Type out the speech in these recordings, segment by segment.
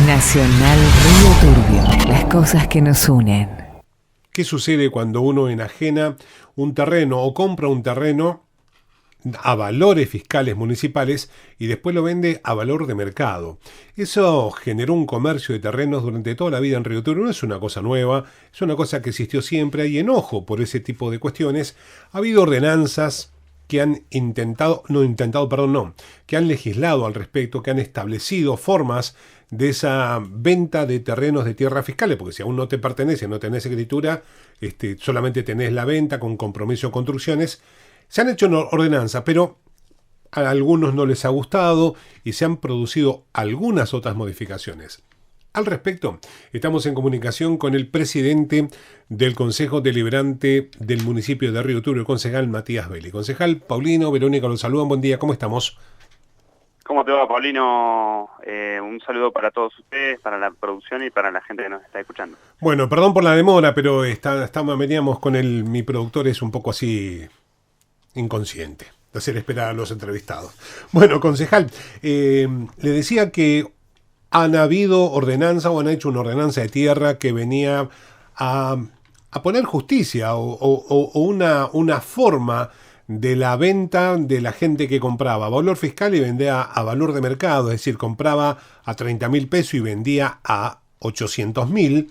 Nacional Río Turbio. Las cosas que nos unen. ¿Qué sucede cuando uno enajena un terreno o compra un terreno a valores fiscales municipales y después lo vende a valor de mercado? Eso generó un comercio de terrenos durante toda la vida en Río Turbio. No es una cosa nueva, es una cosa que existió siempre. Hay enojo por ese tipo de cuestiones. Ha habido ordenanzas que han que han legislado al respecto, que han establecido formas de esa venta de terrenos de tierra fiscales, porque si aún no te pertenece, no tenés escritura, solamente tenés la venta con compromiso de construcciones. Se han hecho ordenanzas, pero a algunos no les ha gustado y se han producido algunas otras modificaciones. Al respecto, estamos en comunicación con el presidente del Consejo Deliberante del municipio de Río Turbio, el concejal Matías Belli. Concejal Paulino, Verónica, los saludan. Buen día, ¿cómo estamos? ¿Cómo te va, Paulino? Un saludo para todos ustedes, para la producción y para la gente que nos está escuchando. Bueno, perdón por la demora, pero veníamos con mi productor es un poco así inconsciente de hacer esperar a los entrevistados. Bueno, concejal, le decía que han habido ordenanza o han hecho una ordenanza de tierra que venía a poner justicia o una forma de la venta de la gente que compraba a valor fiscal y vendía a valor de mercado, es decir, compraba a 30.000 pesos y vendía a 800.000.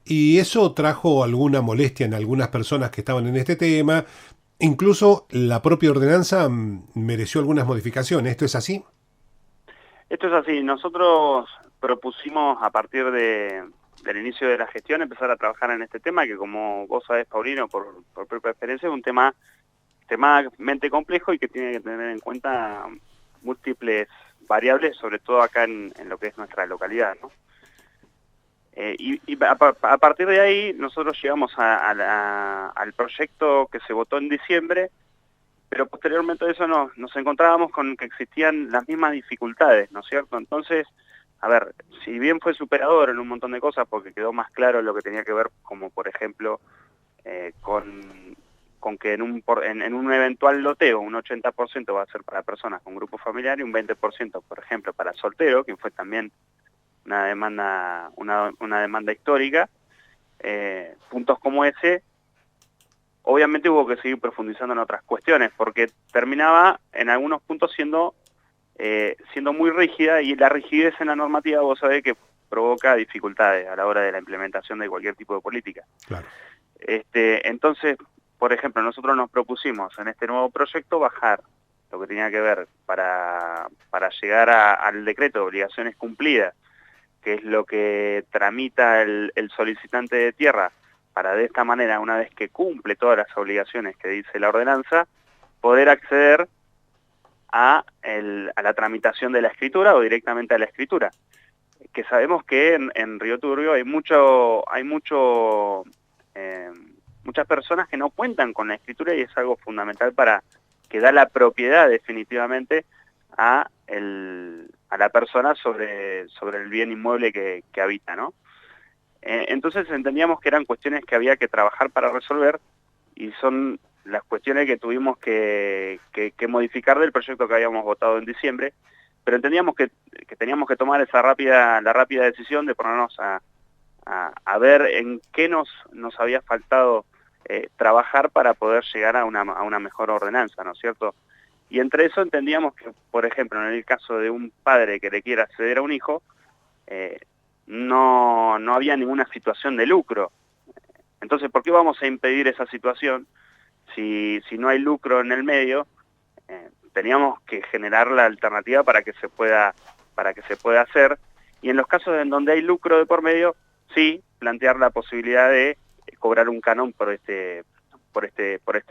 Y eso trajo alguna molestia en algunas personas que estaban en este tema. Incluso la propia ordenanza mereció algunas modificaciones. ¿Esto es así? Esto es así. Nosotros propusimos a partir del inicio de la gestión empezar a trabajar en este tema, que como vos sabés, Paulino, por propia experiencia, es un tema extremadamente complejo y que tiene que tener en cuenta múltiples variables, sobre todo acá en lo que es nuestra localidad, ¿no? A partir de ahí nosotros llegamos al proyecto que se votó en diciembre, pero posteriormente a eso nos encontrábamos con que existían las mismas dificultades, ¿no es cierto? Entonces, a ver, si bien fue superador en un montón de cosas, porque quedó más claro lo que tenía que ver, como por ejemplo, con que en un eventual loteo un 80% va a ser para personas con grupo familiar y un 20%, por ejemplo, para soltero, que fue también una demanda histórica. Puntos como ese, obviamente hubo que seguir profundizando en otras cuestiones, porque terminaba en algunos puntos siendo muy rígida, y la rigidez en la normativa, vos sabés que provoca dificultades a la hora de la implementación de cualquier tipo de política. Claro. Entonces, por ejemplo, nosotros nos propusimos en este nuevo proyecto bajar lo que tenía que ver para llegar al decreto de obligaciones cumplidas, que es lo que tramita el solicitante de tierra, para de esta manera, una vez que cumple todas las obligaciones que dice la ordenanza, poder acceder a la tramitación de la escritura o directamente a la escritura. Que sabemos que en Río Turbio hay muchas personas que no cuentan con la escritura, y es algo fundamental para que da la propiedad definitivamente a la persona sobre el bien inmueble que habita, ¿no? Entonces entendíamos que eran cuestiones que había que trabajar para resolver, y son las cuestiones que tuvimos que modificar del proyecto que habíamos votado en diciembre, pero entendíamos que teníamos que tomar la rápida decisión de ponernos a ver en qué nos había faltado trabajar para poder llegar a una mejor ordenanza, ¿no es cierto? Y entre eso entendíamos que, por ejemplo, en el caso de un padre que le quiera acceder a un hijo, no había ninguna situación de lucro. Entonces, ¿por qué vamos a impedir esa situación si no hay lucro en el medio? Teníamos que generar la alternativa para que se pueda hacer, y en los casos en donde hay lucro de por medio, sí, plantear la posibilidad de cobrar un canon por este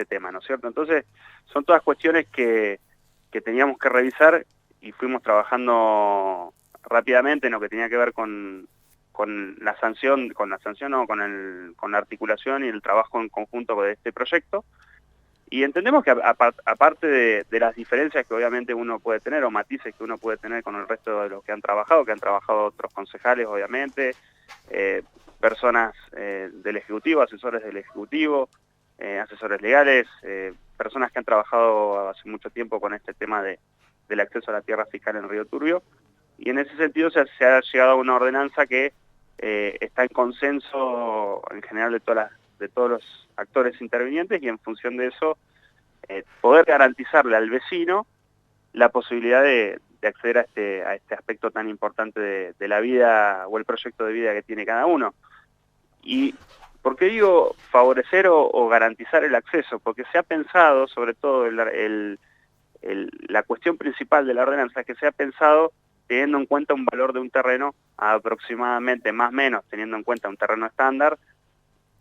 tema, ¿no es cierto? Entonces, son todas cuestiones que teníamos que revisar, y fuimos trabajando rápidamente en lo que tenía que ver con la articulación y el trabajo en conjunto de este proyecto. Y entendemos que aparte de las diferencias que obviamente uno puede tener, o matices que uno puede tener con el resto de los que han trabajado otros concejales, obviamente, personas del Ejecutivo, asesores del Ejecutivo, asesores legales, personas que han trabajado hace mucho tiempo con este tema del acceso a la tierra fiscal en Río Turbio, Y en ese sentido se ha llegado a una ordenanza que está en consenso en general de todos los actores intervinientes, y en función de eso poder garantizarle al vecino la posibilidad de acceder a este aspecto tan importante de la vida o el proyecto de vida que tiene cada uno. ¿Y por qué digo favorecer o garantizar el acceso? Porque se ha pensado, sobre todo la cuestión principal de la ordenanza, es que se ha pensado teniendo en cuenta un valor de un terreno aproximadamente, más o menos, teniendo en cuenta un terreno estándar,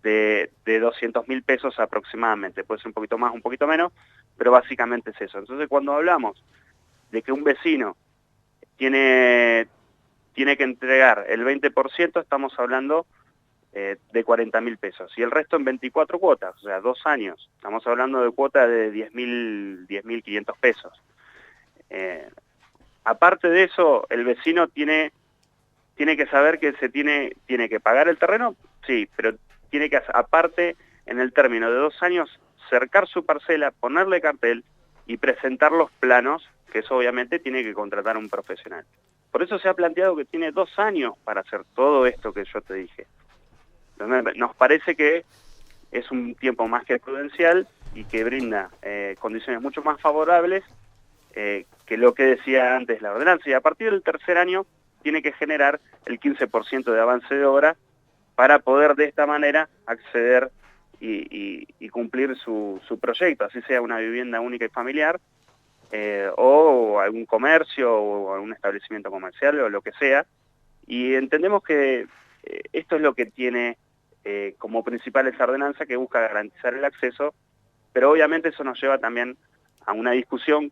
de 200.000 pesos aproximadamente. Puede ser un poquito más, un poquito menos, pero básicamente es eso. Entonces, cuando hablamos de que un vecino tiene que entregar el 20%, estamos hablando de 40.000 pesos, y el resto en 24 cuotas, o sea, 2 años. Estamos hablando de cuota de 10.500 pesos. Aparte de eso, el vecino tiene que saber que tiene que pagar el terreno, sí, pero tiene que, aparte, en el término de 2 años, cercar su parcela, ponerle cartel y presentar los planos, que eso obviamente tiene que contratar a un profesional. Por eso se ha planteado que tiene 2 años para hacer todo esto que yo te dije. Entonces, nos parece que es un tiempo más que prudencial y que brinda condiciones mucho más favorables que lo que decía antes la ordenanza. Y a partir del 3er año tiene que generar el 15% de avance de obra para poder de esta manera acceder y cumplir su proyecto, así sea una vivienda única y familiar, o algún comercio o algún establecimiento comercial o lo que sea. Y entendemos que esto es lo que tiene como principal esa ordenanza, que busca garantizar el acceso, pero obviamente eso nos lleva también a una discusión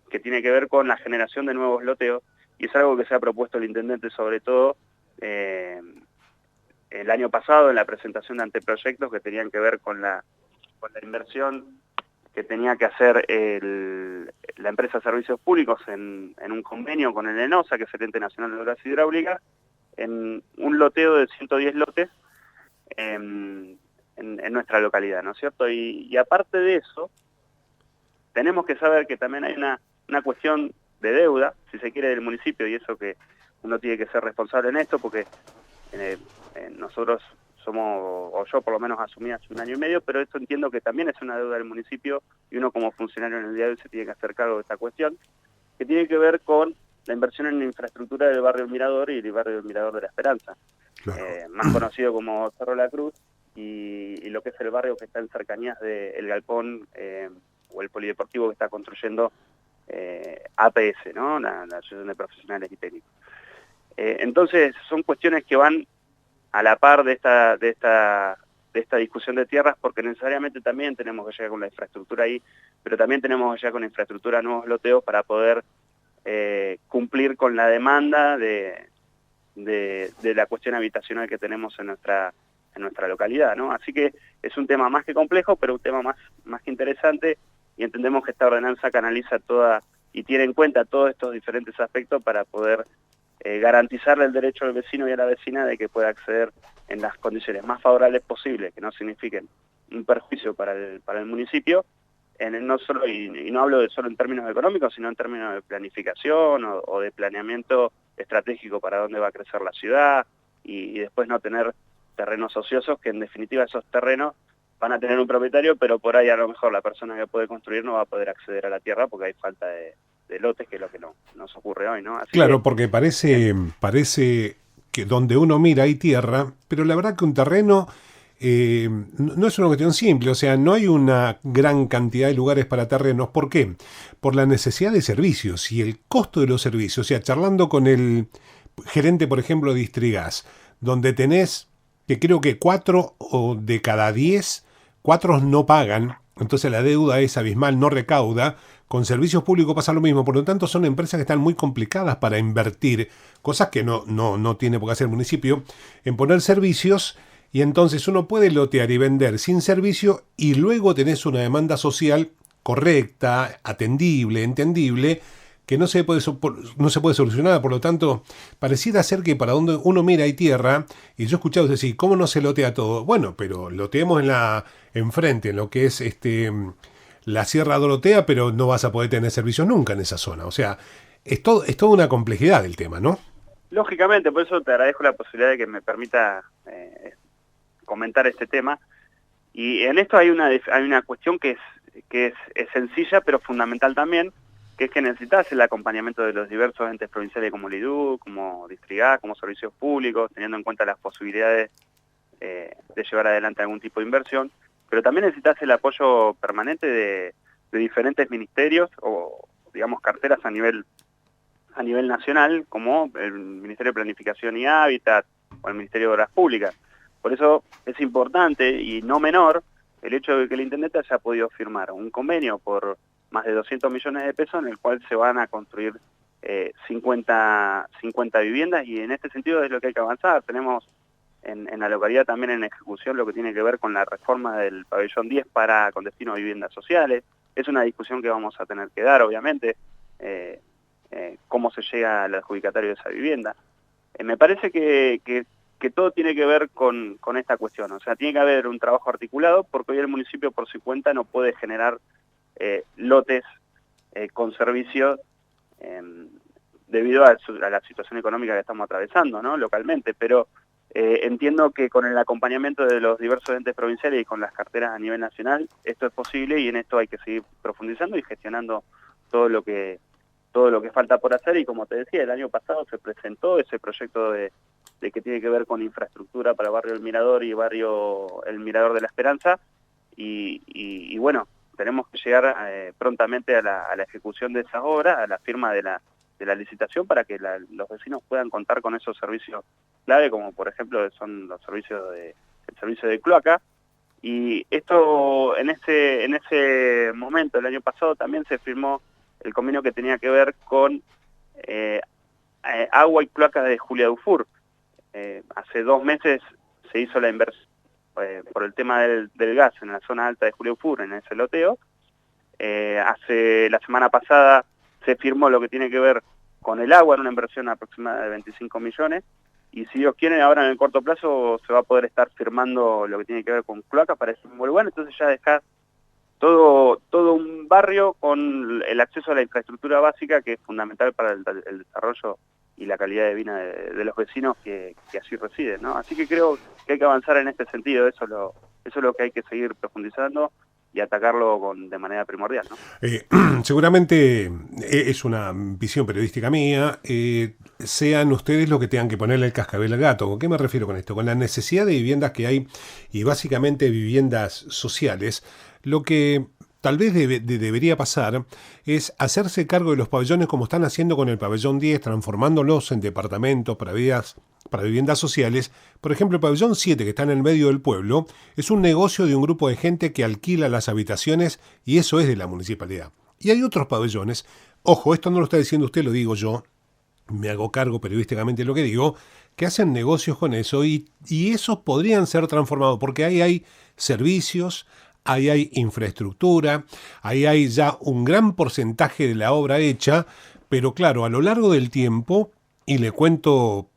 que tiene que ver con la generación de nuevos loteos, y es algo que se ha propuesto el intendente, sobre todo el año pasado, en la presentación de anteproyectos que tenían que ver con la inversión que tenía que hacer la empresa de servicios públicos en un convenio con el ENOSA, que es el Ente Nacional de Obras Hidráulicas, en un loteo de 110 lotes en nuestra localidad, ¿no es cierto? Y aparte de eso, tenemos que saber que también hay una cuestión de deuda, si se quiere, del municipio, y eso que uno tiene que ser responsable en esto, porque nosotros somos, o yo por lo menos asumí hace 1 año y medio, pero esto entiendo que también es una deuda del municipio, y uno como funcionario en el día de hoy se tiene que hacer cargo de esta cuestión, que tiene que ver con la inversión en infraestructura del barrio El Mirador y el barrio El Mirador de la Esperanza, claro, más conocido como Cerro La Cruz, y lo que es el barrio que está en cercanías del Galpón o el polideportivo que está construyendo APS, ¿no? La Asociación de Profesionales y Técnicos. Entonces son cuestiones que van a la par de esta discusión de tierras, porque necesariamente también tenemos que llegar con la infraestructura ahí, pero también tenemos que llegar con la infraestructura nuevos loteos para poder cumplir con la demanda de la cuestión habitacional que tenemos en nuestra localidad, ¿no? Así que es un tema más que complejo, pero un tema más que interesante, y entendemos que esta ordenanza canaliza y tiene en cuenta todos estos diferentes aspectos para poder garantizarle el derecho al vecino y a la vecina de que pueda acceder en las condiciones más favorables posibles, que no signifiquen un perjuicio para el municipio, no solo, y no hablo solo en términos económicos, sino en términos de planificación o de planeamiento estratégico para dónde va a crecer la ciudad, y después no tener terrenos ociosos, que en definitiva esos terrenos van a tener un propietario, pero por ahí a lo mejor la persona que puede construir no va a poder acceder a la tierra porque hay falta de lotes, que es lo que nos ocurre hoy, ¿no? Así claro, que, porque parece que donde uno mira hay tierra, pero la verdad que un terreno no es una cuestión simple, o sea, no hay una gran cantidad de lugares para terrenos. ¿Por qué? Por la necesidad de servicios y el costo de los servicios. O sea, charlando con el gerente, por ejemplo, de Distrigas, donde tenés que creo que 4 o de cada 10, 4 no pagan, entonces la deuda es abismal, no recauda. Con servicios públicos pasa lo mismo, por lo tanto son empresas que están muy complicadas para invertir, cosas que no tiene por qué hacer el municipio, en poner servicios, y entonces uno puede lotear y vender sin servicio, y luego tenés una demanda social correcta, atendible, entendible, que no se puede solucionar. Por lo tanto, pareciera ser que para donde uno mira hay tierra, y yo he escuchado decir, ¿cómo no se lotea todo? Bueno, pero loteemos enfrente, en lo que es la Sierra Dorotea, pero no vas a poder tener servicios nunca en esa zona. O sea, es toda una complejidad el tema, ¿no? Lógicamente, por eso te agradezco la posibilidad de que me permita comentar este tema. Y en esto hay una cuestión que es sencilla, pero fundamental también, que es que necesitas el acompañamiento de los diversos entes provinciales como el IDU, como Distrigat, como servicios públicos, teniendo en cuenta las posibilidades de llevar adelante algún tipo de inversión, pero también necesitas el apoyo permanente de diferentes ministerios o, digamos, carteras a nivel nacional, como el Ministerio de Planificación y Hábitat o el Ministerio de Obras Públicas. Por eso es importante y no menor el hecho de que el intendente haya podido firmar un convenio por más de 200 millones de pesos en el cual se van a construir 50 viviendas, y en este sentido es lo que hay que avanzar. Tenemos en la localidad también en ejecución lo que tiene que ver con la reforma del pabellón 10 con destino a viviendas sociales. Es una discusión que vamos a tener que dar, obviamente, cómo se llega al adjudicatario de esa vivienda. Me parece que todo tiene que ver con esta cuestión, o sea, tiene que haber un trabajo articulado, porque hoy el municipio por su cuenta no puede generar lotes con servicios debido a la situación económica que estamos atravesando, ¿no?, localmente, pero entiendo que con el acompañamiento de los diversos entes provinciales y con las carteras a nivel nacional esto es posible, y en esto hay que seguir profundizando y gestionando todo lo que falta por hacer. Y como te decía, el año pasado se presentó ese proyecto de que tiene que ver con infraestructura para Barrio El Mirador y Barrio El Mirador de la Esperanza, y bueno, tenemos que llegar prontamente a la ejecución de esas obras, a la firma de la licitación, para que los vecinos puedan contar con esos servicios clave, como por ejemplo son los servicios el servicio de cloaca. Y esto, en ese momento, el año pasado, también se firmó el convenio que tenía que ver con agua y cloacas de Julia Dufour. Hace 2 meses se hizo la inversión por el tema del gas en la zona alta de Julia Dufour, en ese loteo. La semana pasada se firmó lo que tiene que ver con el agua, en una inversión aproximada de 25 millones, y si Dios quiere, ahora en el corto plazo se va a poder estar firmando lo que tiene que ver con cloacas. Parece muy bueno, entonces ya dejás todo un barrio con el acceso a la infraestructura básica, que es fundamental para el desarrollo y la calidad de vida de los vecinos que allí residen, ¿no? Así que creo que hay que avanzar en este sentido. Eso es lo que hay que seguir profundizando y atacarlo de manera primordial, ¿no? Seguramente es una visión periodística mía. Sean ustedes los que tengan que ponerle el cascabel al gato. ¿Con qué me refiero con esto? Con la necesidad de viviendas que hay, y básicamente viviendas sociales. Lo que tal vez debería pasar es hacerse cargo de los pabellones, como están haciendo con el pabellón 10, transformándolos en departamentos para viviendas sociales. Por ejemplo, el pabellón 7, que está en el medio del pueblo, es un negocio de un grupo de gente que alquila las habitaciones, y eso es de la municipalidad. Y hay otros pabellones, ojo, esto no lo está diciendo usted, lo digo yo, me hago cargo periodísticamente de lo que digo, que hacen negocios con eso, y esos podrían ser transformados, porque ahí hay servicios, ahí hay infraestructura, ahí hay ya un gran porcentaje de la obra hecha, pero claro, a lo largo del tiempo, y le cuento,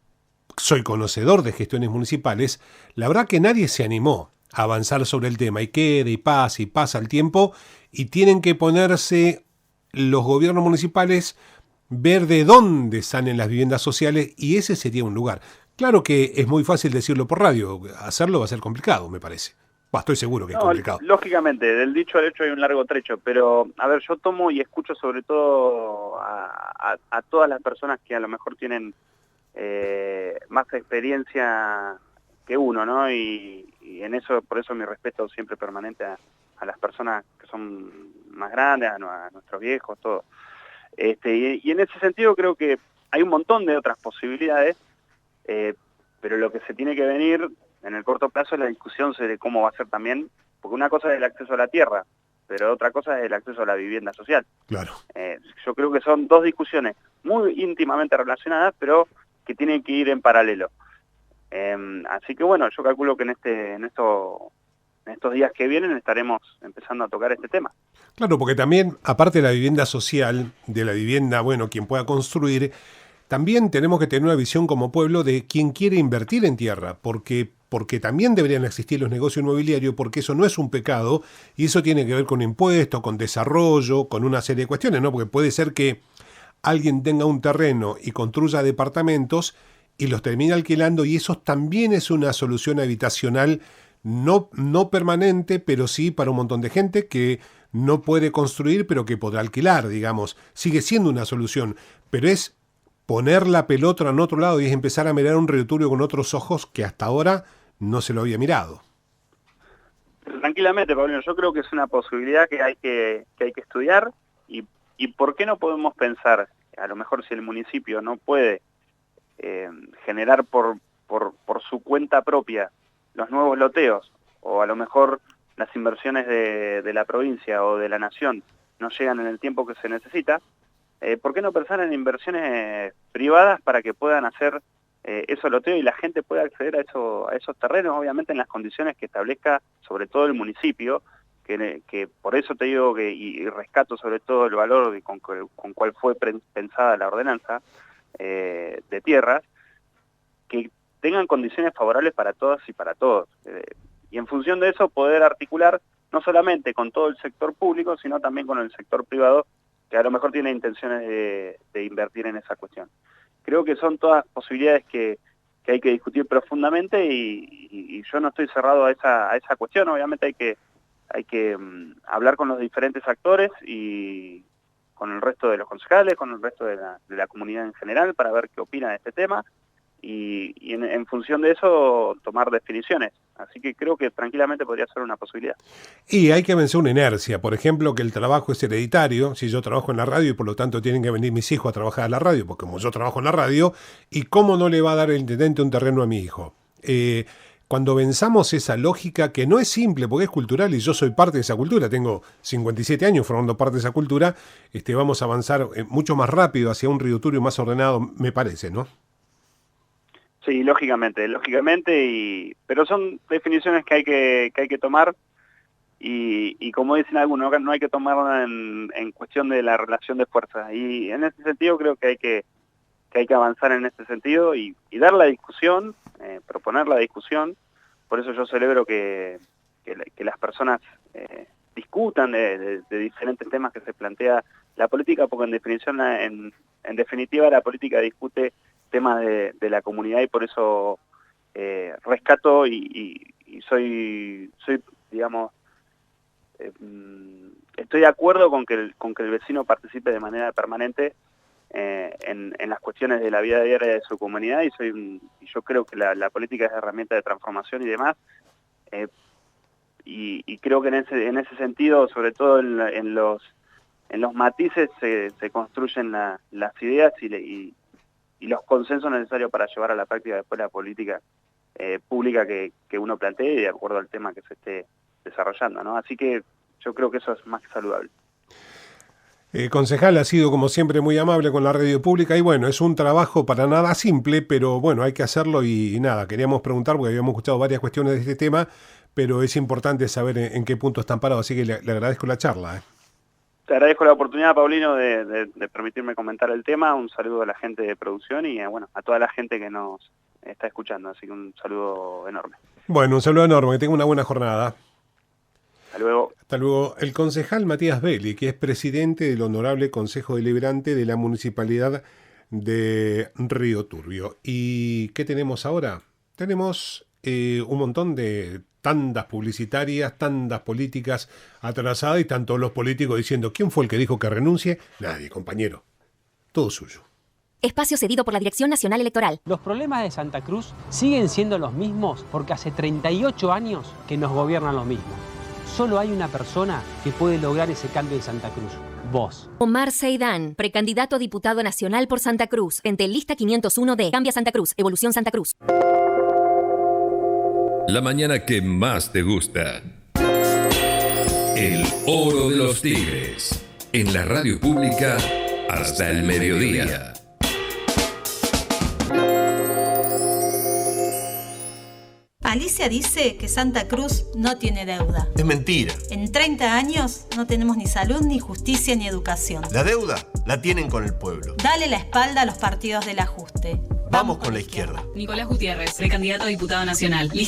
soy conocedor de gestiones municipales, la verdad que nadie se animó a avanzar sobre el tema, y queda y pasa el tiempo, y tienen que ponerse los gobiernos municipales, ver de dónde salen las viviendas sociales, y ese sería un lugar. Claro que es muy fácil decirlo por radio, hacerlo va a ser complicado, me parece. Estoy seguro que es complicado. Lógicamente, del dicho al hecho hay un largo trecho, pero a ver, yo tomo y escucho sobre todo a todas las personas que a lo mejor tienen más experiencia que uno, ¿no? Y en eso, por eso mi respeto siempre permanente a las personas que son más grandes, a nuestros viejos, todo. Y en ese sentido creo que hay un montón de otras posibilidades, pero lo que se tiene que venir en el corto plazo es la discusión sobre cómo va a ser también, porque una cosa es el acceso a la tierra, pero otra cosa es el acceso a la vivienda social. Claro. Yo creo que son dos discusiones muy íntimamente relacionadas, pero que tienen que ir en paralelo. Así que bueno, yo calculo que en estos días que vienen estaremos empezando a tocar este tema. Claro, porque también, aparte de la vivienda social, de la vivienda, bueno, quien pueda construir, también tenemos que tener una visión como pueblo de quien quiere invertir en tierra, porque también deberían existir los negocios inmobiliarios, porque eso no es un pecado, y eso tiene que ver con impuestos, con desarrollo, con una serie de cuestiones, ¿no? Porque puede ser que alguien tenga un terreno y construya departamentos y los termina alquilando, y eso también es una solución habitacional no permanente, pero sí para un montón de gente que no puede construir, pero que podrá alquilar, digamos. Sigue siendo una solución, pero es poner la pelota en otro lado y es empezar a mirar un Río Turbio con otros ojos que hasta ahora no se lo había mirado. Tranquilamente, Paulino, yo creo que es una posibilidad que hay que estudiar, y ¿por qué no podemos pensar, a lo mejor si el municipio no puede generar por su cuenta propia los nuevos loteos, o a lo mejor las inversiones de la provincia o de la nación no llegan en el tiempo que se necesita, ¿por qué no pensar en inversiones privadas para que puedan hacer esos loteos y la gente pueda acceder a esos terrenos, obviamente en las condiciones que establezca sobre todo el municipio, que por eso te digo y rescato sobre todo el valor con cual fue pensada la ordenanza de tierras, que tengan condiciones favorables para todas y para todos. Y en función de eso poder articular no solamente con todo el sector público, sino también con el sector privado, que a lo mejor tiene intenciones de invertir en esa cuestión. Creo que son todas posibilidades que hay que discutir profundamente, y yo no estoy cerrado a esa cuestión. Obviamente hay que hablar con los diferentes actores y con el resto de los concejales, con el resto de la comunidad en general, para ver qué opina de este tema, y en función de eso tomar definiciones. Así que creo que tranquilamente podría ser una posibilidad. Y hay que vencer una inercia, por ejemplo, que el trabajo es hereditario. Si yo trabajo en la radio y por lo tanto tienen que venir mis hijos a trabajar a la radio, porque como yo trabajo en la radio, ¿y cómo no le va a dar el intendente un terreno a mi hijo? Cuando venzamos esa lógica, que no es simple porque es cultural y yo soy parte de esa cultura, tengo 57 años formando parte de esa cultura, vamos a avanzar mucho más rápido hacia un Río Turbio más ordenado, me parece, ¿no? Sí, lógicamente, pero son definiciones que hay que tomar, y como dicen algunos, no hay que tomarla en cuestión de la relación de fuerzas, y en ese sentido creo que hay que avanzar en este sentido y dar la discusión, proponer la discusión. Por eso yo celebro que las personas discutan de diferentes temas que se plantea la política, porque en definitiva la política discute temas de la comunidad, y por eso rescato y soy digamos, estoy de acuerdo con que el vecino participe de manera permanente en las cuestiones de la vida diaria de su comunidad, y yo creo que la política es herramienta de transformación y demás, y creo que en ese sentido, sobre todo en los matices, se construyen las ideas y los consensos necesarios para llevar a la práctica después la política pública que uno plantee, de acuerdo al tema que se esté desarrollando, ¿no? Así que yo creo que eso es más que saludable. Concejal, ha sido como siempre muy amable con la radio pública, y bueno, es un trabajo para nada simple, pero bueno, hay que hacerlo, y nada, queríamos preguntar porque habíamos escuchado varias cuestiones de este tema, pero es importante saber en qué punto están parados, así que le agradezco la charla. Te agradezco la oportunidad, Paulino, de permitirme comentar el tema. Un saludo a la gente de producción y bueno, a toda la gente que nos está escuchando, así que un saludo enorme. Bueno, un saludo enorme, que tenga una buena jornada. Hasta luego. Hasta luego. El concejal Matías Belli, que es presidente del Honorable Consejo Deliberante de la Municipalidad de Río Turbio. ¿Y qué tenemos ahora? Tenemos un montón de tandas publicitarias, tandas políticas atrasadas, y tanto los políticos diciendo ¿quién fue el que dijo que renuncie? Nadie, compañero. Todo suyo. Espacio cedido por la Dirección Nacional Electoral. Los problemas de Santa Cruz siguen siendo los mismos porque hace 38 años que nos gobiernan los mismos. Solo hay una persona que puede lograr ese cambio en Santa Cruz. Vos. Omar Seidán, precandidato a diputado nacional por Santa Cruz. Entre lista 501 de Cambia Santa Cruz, Evolución Santa Cruz. La mañana que más te gusta. El Oro de los Tigres. En la radio pública hasta el mediodía. Alicia dice que Santa Cruz no tiene deuda. Es mentira. En 30 años no tenemos ni salud, ni justicia, ni educación. La deuda la tienen con el pueblo. Dale la espalda a los partidos del ajuste. Vamos con la izquierda. Nicolás Gutiérrez, precandidato a diputado nacional.